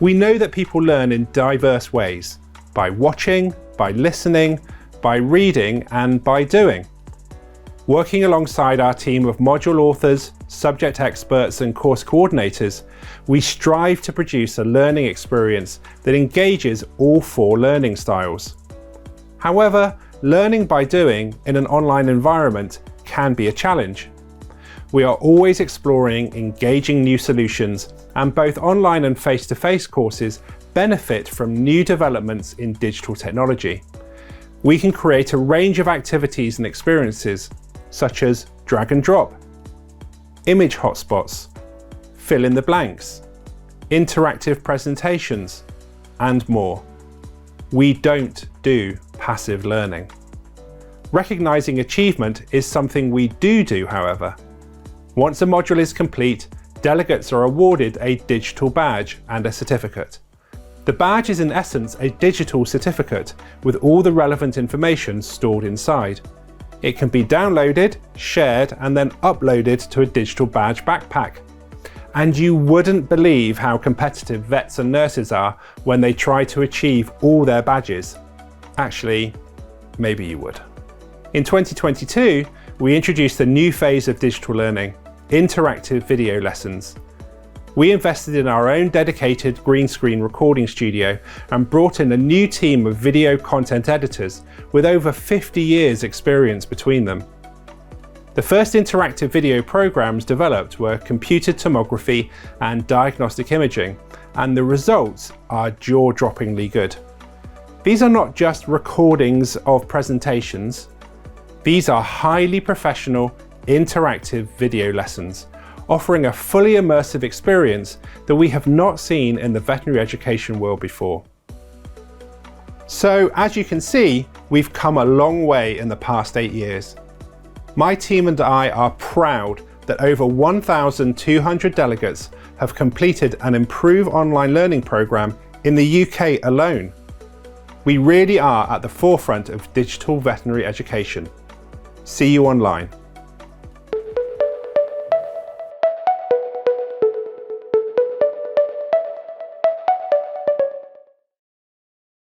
We know that people learn in diverse ways, by watching, by listening, by reading, and by doing. Working alongside our team of module authors, subject experts, and course coordinators, we strive to produce a learning experience that engages all four learning styles. However, learning by doing in an online environment can be a challenge. We are always exploring engaging new solutions, and both online and face-to-face courses benefit from new developments in digital technology. We can create a range of activities and experiences, such as drag and drop, image hotspots, fill in the blanks, interactive presentations, and more. We don't do passive learning. Recognizing achievement is something we do, however. Once a module is complete, delegates are awarded a digital badge and a certificate. The badge is in essence a digital certificate with all the relevant information stored inside. It can be downloaded, shared, and then uploaded to a digital badge backpack. And you wouldn't believe how competitive vets and nurses are when they try to achieve all their badges. Actually, maybe you would. In 2022, we introduced a new phase of digital learning, interactive video lessons. We invested in our own dedicated green screen recording studio and brought in a new team of video content editors with over 50 years experience between them. The first interactive video programs developed were computer tomography and diagnostic imaging, and the results are jaw-droppingly good. These are not just recordings of presentations. These are highly professional, interactive video lessons, offering a fully immersive experience that we have not seen in the veterinary education world before. So, as you can see, we've come a long way in the past 8 years. My team and I are proud that over 1,200 delegates have completed an improved online learning programme in the UK alone. We really are at the forefront of digital veterinary education. See you online.